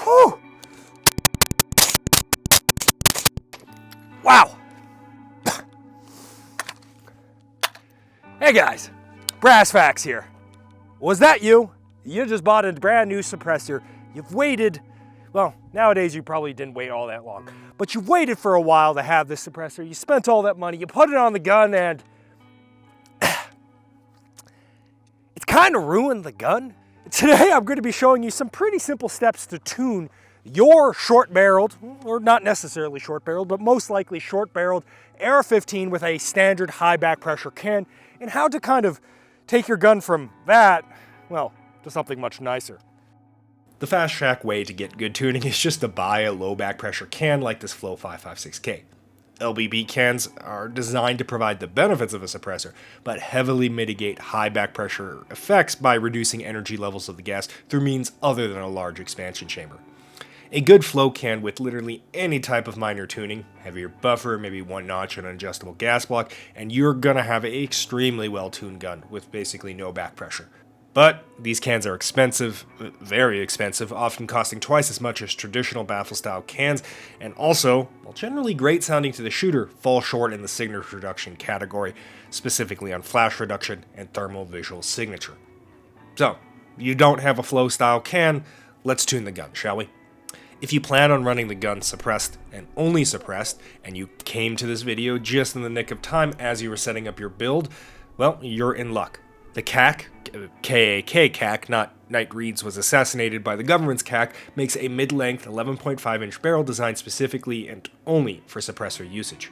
Whew. Wow. Hey guys, Brass Facts here. Was that you? You just bought a brand new suppressor. You've waited, well, nowadays you probably didn't wait all that long, but you've waited for a while to have this suppressor. You spent all that money, you put it on the gun, and it's kind of ruined the gun. Today I'm going to be showing you some pretty simple steps to tune your short-barreled, or not necessarily short-barreled, but most likely short-barreled AR-15 with a standard high back pressure can, and how to kind of take your gun from that, well, to something much nicer. The fast track way to get good tuning is just to buy a low back pressure can like this Flow 556K. LBB cans are designed to provide the benefits of a suppressor, but heavily mitigate high back pressure effects by reducing energy levels of the gas through means other than a large expansion chamber. A good flow can with literally any type of minor tuning, heavier buffer, maybe one notch and an adjustable gas block, and you're gonna have an extremely well-tuned gun with basically no back pressure. But these cans are expensive, very expensive, often costing twice as much as traditional baffle-style cans, and also, while generally great sounding to the shooter, fall short in the signature reduction category, specifically on flash reduction and thermal visual signature. So, you don't have a flow-style can, let's tune the gun, shall we? If you plan on running the gun suppressed and only suppressed, and you came to this video just in the nick of time as you were setting up your build, well, you're in luck. The CAC, KAK CAC, not Knight Reed's was assassinated by the government's CAC, makes a mid-length 11.5-inch barrel designed specifically and only for suppressor usage.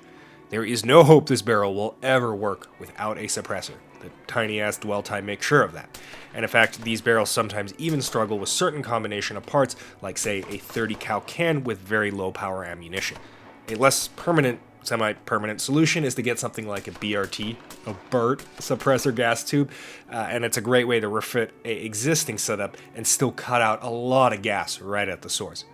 There is no hope this barrel will ever work without a suppressor. The tiny-ass dwell time makes sure of that. And in fact, these barrels sometimes even struggle with certain combination of parts, like say a 30 cal can with very low power ammunition. A less permanent, semi-permanent solution is to get something like a BRT, a BERT suppressor gas tube, and it's a great way to refit an existing setup and still cut out a lot of gas right at the source.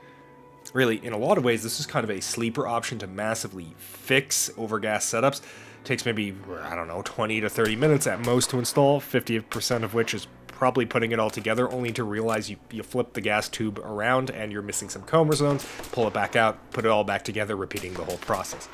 Really, in a lot of ways, this is kind of a sleeper option to massively fix overgas setups. It takes maybe, 20 to 30 minutes at most to install, 50% of which is probably putting it all together, only to realize you flip the gas tube around and you're missing some coma zones, pull it back out, put it all back together, repeating the whole process.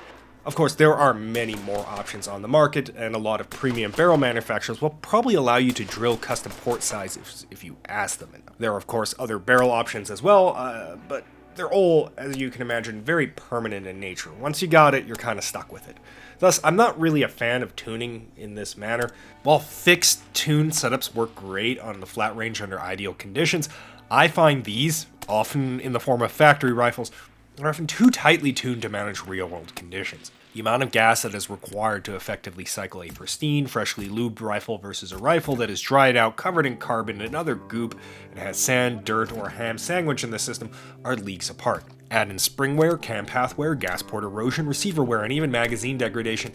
Of course, there are many more options on the market, and a lot of premium barrel manufacturers will probably allow you to drill custom port size if you ask them. There are, of course, other barrel options as well, but they're all, as you can imagine, very permanent in nature. Once you got it, you're kind of stuck with it. Thus, I'm not really a fan of tuning in this manner. While fixed tune setups work great on the flat range under ideal conditions, I find these, often in the form of factory rifles, are often too tightly tuned to manage real-world conditions. The amount of gas that is required to effectively cycle a pristine, freshly lubed rifle versus a rifle that is dried out, covered in carbon and other goop, and has sand, dirt, or ham sandwich in the system are leagues apart. Add in spring wear, cam path wear, gas port erosion, receiver wear, and even magazine degradation.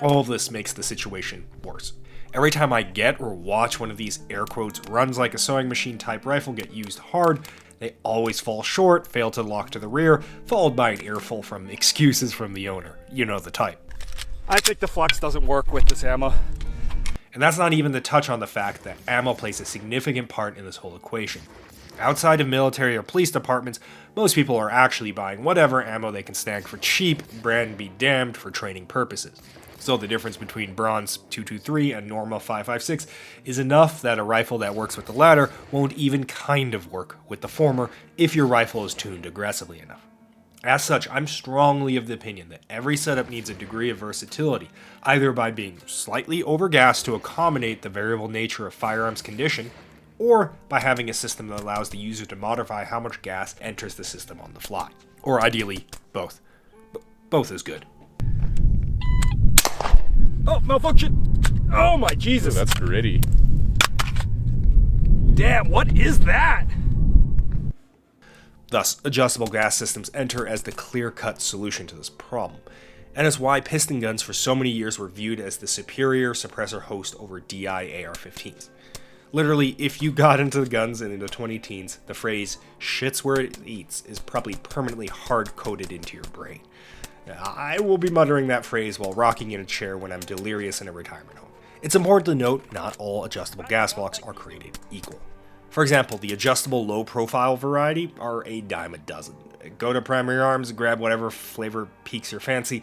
All of this makes the situation worse. Every time I get or watch one of these air quotes runs like a sewing machine type rifle get used hard, they always fall short, fail to lock to the rear, followed by an earful from excuses from the owner. You know the type. I think the flux doesn't work with this ammo. And that's not even to touch on the fact that ammo plays a significant part in this whole equation. Outside of military or police departments, most people are actually buying whatever ammo they can snag for cheap, brand be damned, for training purposes. So the difference between Bronze 223 and normal 556 is enough that a rifle that works with the latter won't even kind of work with the former if your rifle is tuned aggressively enough. As such, I'm strongly of the opinion that every setup needs a degree of versatility, either by being slightly overgassed to accommodate the variable nature of firearms condition, or by having a system that allows the user to modify how much gas enters the system on the fly. Or ideally, both. Both is good. Oh, malfunction! Oh my Jesus! Ooh, that's gritty. Damn, what is that? Thus, adjustable gas systems enter as the clear-cut solution to this problem, and is why piston guns for so many years were viewed as the superior suppressor host over DI AR-15s. Literally, if you got into the guns and into 20 teens, the phrase, shit's where it eats, is probably permanently hard-coded into your brain. I will be muttering that phrase while rocking in a chair when I'm delirious in a retirement home. It's important to note not all adjustable gas blocks are created equal. For example, the adjustable low profile variety are a dime a dozen. Go to Primary Arms, grab whatever flavor piques your fancy.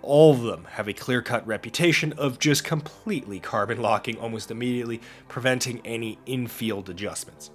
All of them have a clear-cut reputation of just completely carbon locking almost immediately, preventing any in-field adjustments.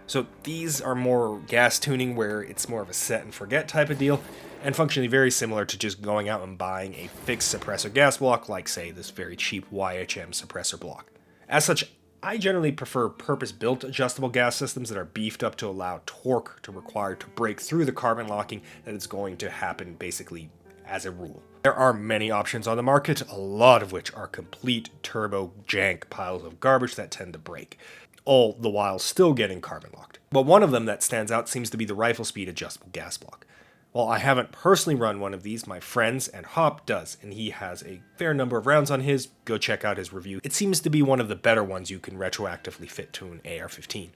So these are more gas tuning where it's more of a set and forget type of deal, and functionally very similar to just going out and buying a fixed suppressor gas block like, say, this very cheap YHM suppressor block. As such, I generally prefer purpose-built adjustable gas systems that are beefed up to allow torque to require to break through the carbon locking that is going to happen basically as a rule. There are many options on the market, a lot of which are complete turbo jank piles of garbage that tend to break, all the while still getting carbon locked. But one of them that stands out seems to be the rifle speed adjustable gas block. While I haven't personally run one of these, my friends and Hop does, and he has a fair number of rounds on his. Go check out his review. It seems to be one of the better ones you can retroactively fit to an AR-15.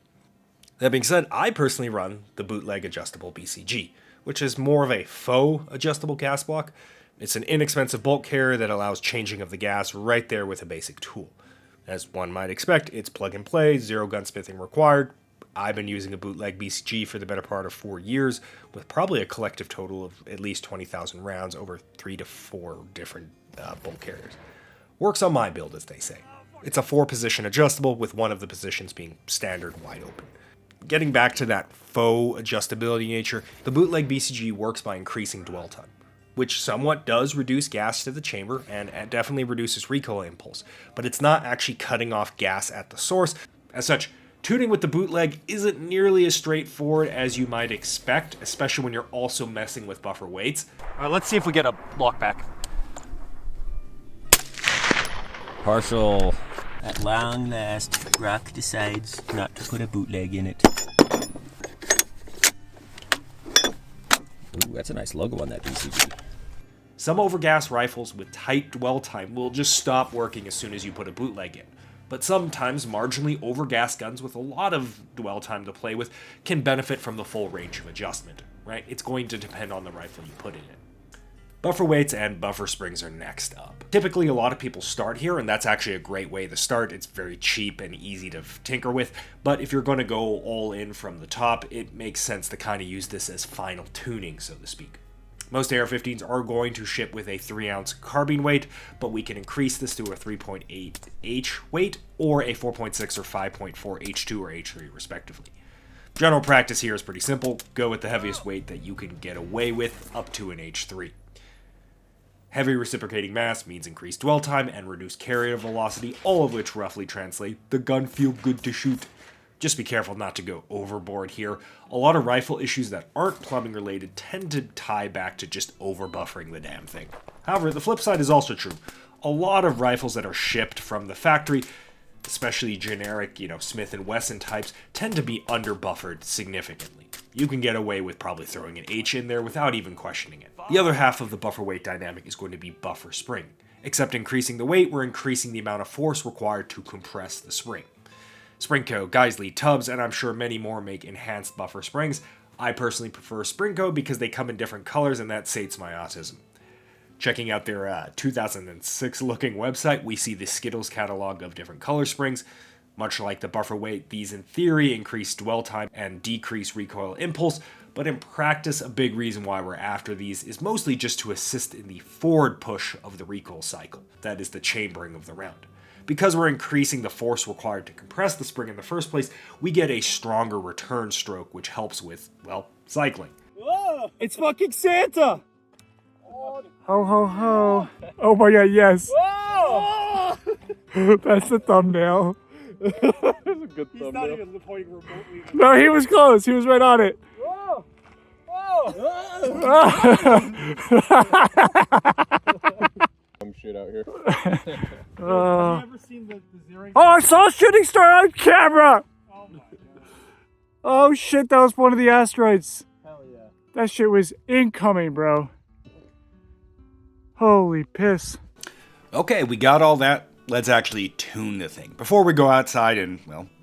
That being said, I personally run the bootleg adjustable BCG, which is more of a faux adjustable gas block. It's an inexpensive bulk carrier that allows changing of the gas right there with a basic tool. As one might expect, it's plug and play, zero gunsmithing required. I've been using a bootleg BCG for the better part of 4 years, with probably a collective total of at least 20,000 rounds over 3 to 4 different bulk carriers. Works on my build, as they say. It's a 4-position adjustable, with one of the positions being standard wide open. Getting back to that faux adjustability nature, the bootleg BCG works by increasing dwell time, which somewhat does reduce gas to the chamber and definitely reduces recoil impulse, but it's not actually cutting off gas at the source. As such, tuning with the bootleg isn't nearly as straightforward as you might expect, especially when you're also messing with buffer weights. Alright, let's see if we get a lock back. Partial. At long last, Rock decides not to put a bootleg in it. Ooh, that's a nice logo on that BCG. Some overgas rifles with tight dwell time will just stop working as soon as you put a bootleg in. But sometimes marginally overgas guns with a lot of dwell time to play with can benefit from the full range of adjustment, right? It's going to depend on the rifle you put it in. Buffer weights and buffer springs are next up. Typically, a lot of people start here, and that's actually a great way to start. It's very cheap and easy to tinker with, but if you're going to go all in from the top, it makes sense to kind of use this as final tuning, so to speak. Most AR-15s are going to ship with a 3-ounce carbine weight, but we can increase this to a 3.8 H weight or a 4.6 or 5.4 H2 or H3 respectively. General practice here is pretty simple. Go with the heaviest weight that you can get away with up to an H3. Heavy reciprocating mass means increased dwell time and reduced carrier velocity, all of which roughly translate the gun feel good to shoot. Just be careful not to go overboard here. A lot of rifle issues that aren't plumbing related tend to tie back to just over-buffering the damn thing. However, the flip side is also true. A lot of rifles that are shipped from the factory, especially generic, Smith & Wesson types, tend to be under-buffered significantly. You can get away with probably throwing an H in there without even questioning it. The other half of the buffer weight dynamic is going to be buffer spring. Except increasing the weight, we're increasing the amount of force required to compress the spring. Springco, Geisley, Tubbs, and I'm sure many more make enhanced buffer springs. I personally prefer Springco because they come in different colors and that sates my autism. Checking out their 2006 looking website, we see the Skittles catalog of different color springs. Much like the buffer weight, these in theory increase dwell time and decrease recoil impulse, but in practice, a big reason why we're after these is mostly just to assist in the forward push of the recoil cycle, that is the chambering of the round. Because we're increasing the force required to compress the spring in the first place, we get a stronger return stroke, which helps with, cycling. Whoa! It's fucking Santa! Ho, ho, ho. Oh my god, yes. Whoa! That's the thumbnail. That's a good He's not even pointing remotely. No, he was close. He was right on it. Whoa! Whoa! Some shit out here. Have you ever seen the zeroing? Oh, I saw a shooting star on camera. Oh my god. Oh shit, that was one of the asteroids. Hell yeah. That shit was incoming, bro. Holy piss. Okay, we got all that. Let's actually tune the thing. Before we go outside and,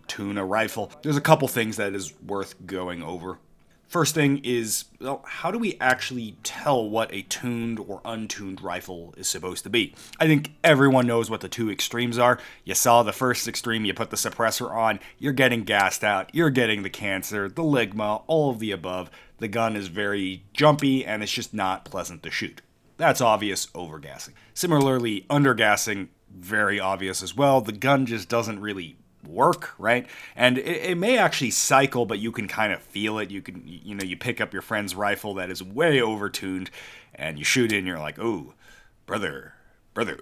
tune a rifle, there's a couple things that is worth going over. First thing is, well, how do we actually tell what a tuned or untuned rifle is supposed to be? I think everyone knows what the two extremes are. You saw the first extreme, you put the suppressor on, you're getting gassed out, you're getting the cancer, the ligma, all of the above. The gun is very jumpy and it's just not pleasant to shoot. That's obvious overgassing. Similarly, undergassing, very obvious as well. The gun just doesn't really work, right? And it may actually cycle, but you can kind of feel it. You can, you pick up your friend's rifle that is way overtuned and you shoot it and you're like, ooh, brother,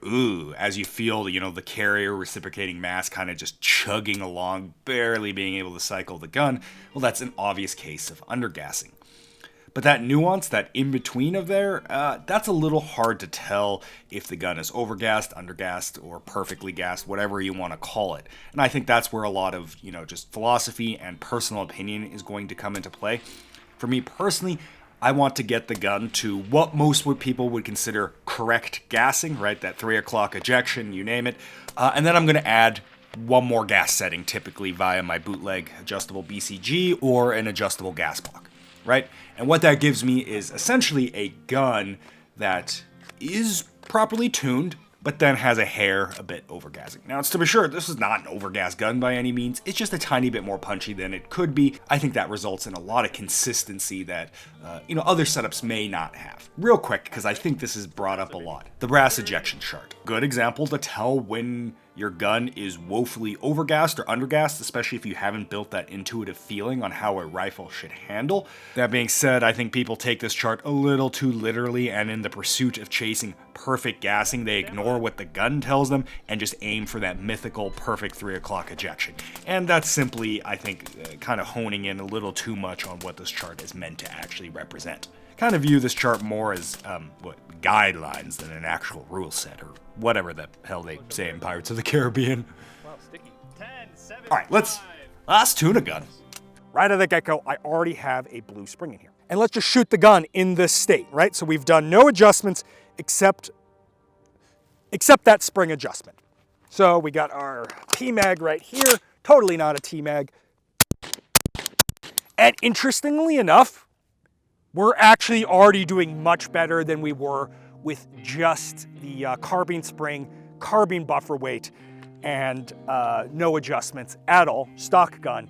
ooh, as you feel, the carrier reciprocating mass kind of just chugging along, barely being able to cycle the gun. Well, that's an obvious case of undergassing. But that nuance, that in-between of there, that's a little hard to tell if the gun is overgassed, undergassed, or perfectly gassed, whatever you want to call it. And I think that's where a lot of, just philosophy and personal opinion is going to come into play. For me personally, I want to get the gun to what most people would consider correct gassing, right? That 3 o'clock ejection, you name it. And then I'm going to add one more gas setting, typically via my bootleg adjustable BCG or an adjustable gas block. Right? And what that gives me is essentially a gun that is properly tuned, but then has a hair a bit overgassing. Now, it's to be sure, this is not an overgas gun by any means. It's just a tiny bit more punchy than it could be. I think that results in a lot of consistency that, other setups may not have. Real quick, because I think this is brought up a lot. The brass ejection chart. Good example to tell when your gun is woefully overgassed or undergassed, especially if you haven't built that intuitive feeling on how a rifle should handle. That being said, I think people take this chart a little too literally, and in the pursuit of chasing perfect gassing, they ignore what the gun tells them and just aim for that mythical perfect 3 o'clock ejection. And that's simply, I think, kind of honing in a little too much on what this chart is meant to actually represent. Kind of view this chart more as, guidelines than an actual rule set, or whatever the hell they say in Pirates of the Caribbean. Wow, sticky. 10, 7, Alright, let's tune a gun. Right out of the get-go, I already have a blue spring in here. And let's just shoot the gun in this state, right? So we've done no adjustments except that spring adjustment. So we got our T-mag right here, totally not a T-mag. And interestingly enough, we're actually already doing much better than we were with just the carbine spring, carbine buffer weight, and no adjustments at all, stock gun,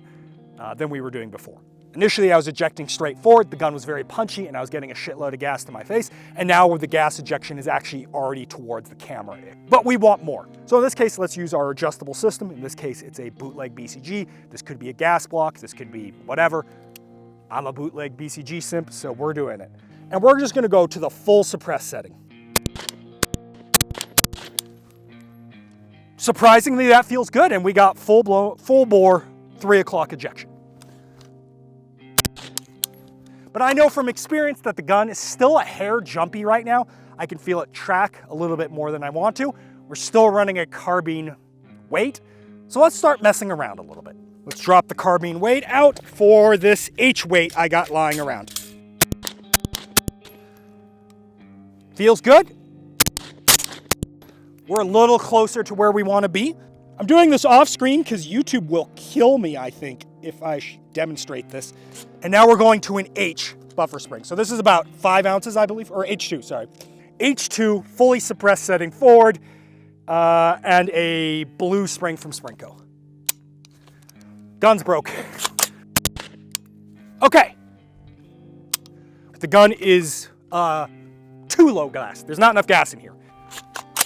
than we were doing before. Initially, I was ejecting straight forward, the gun was very punchy, and I was getting a shitload of gas to my face, and now the gas ejection is actually already towards the camera. But we want more. So in this case, let's use our adjustable system. In this case, it's a bootleg BCG. This could be a gas block, this could be whatever. I'm a bootleg BCG simp, so we're doing it. And we're just gonna go to the full suppress setting. Surprisingly, that feels good, and we got full bore 3 o'clock ejection. But I know from experience that the gun is still a hair jumpy right now. I can feel it track a little bit more than I want to. We're still running a carbine weight, so let's start messing around a little bit. Let's drop the carbine weight out for this H weight I got lying around. Feels good. We're a little closer to where we want to be. I'm doing this off screen because YouTube will kill me, I think, if I demonstrate this. And now we're going to an H buffer spring. So this is about 5 ounces, I believe, or H2, sorry. H2, fully suppressed setting forward, and a blue spring from Springco. Gun's broke. Okay. The gun is too low gas. There's not enough gas in here.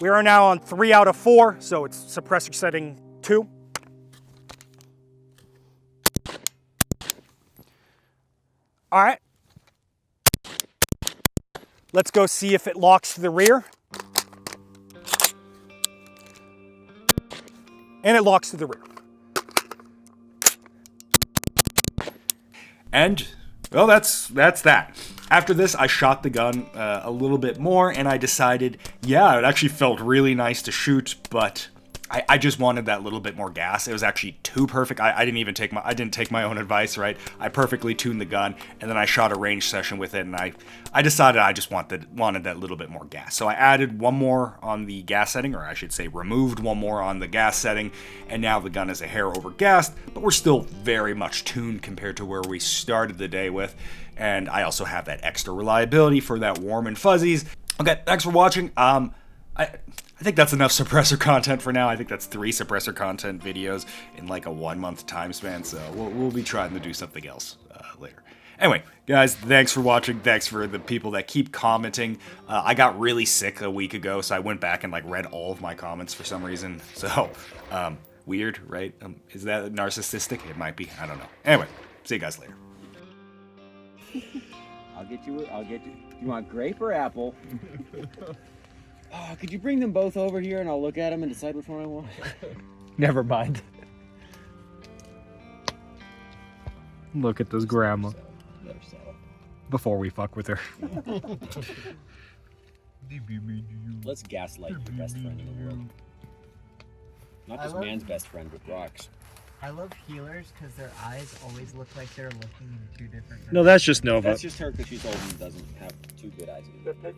We are now on 3 out of 4, so it's suppressor setting 2. All right. Let's go see if it locks to the rear. And it locks to the rear. And, well, that's that. After this, I shot the gun a little bit more, and I decided, yeah, it actually felt really nice to shoot, but I just wanted that little bit more gas. It was actually too perfect. I didn't take my own advice, right? I perfectly tuned the gun, and then I shot a range session with it, and I decided I just wanted that little bit more gas. So I added one more on the gas setting, or I should say removed one more on the gas setting, and now the gun is a hair over gassed, but we're still very much tuned compared to where we started the day with. And I also have that extra reliability for that warm and fuzzies. Okay, thanks for watching. I think that's enough suppressor content for now. I think that's 3 suppressor content videos in like a 1 month time span, so we'll be trying to do something else later. Anyway, guys, thanks for watching. Thanks for the people that keep commenting. I got really sick a week ago, so I went back and like read all of my comments for some reason. So, weird, right? Is that narcissistic? It might be. I don't know. Anyway, see you guys later. I'll get you. You want grape or apple? Oh, could you bring them both over here and I'll look at them and decide which one I want? Never mind. Look at this grandma. Before we fuck with her. Let's gaslight your best friend in the world. Not just man's best friend with rocks. I love healers because their eyes always look like they're looking in 2 different directions. No, that's just Nova. That's just her because she's old and doesn't have 2 good eyes.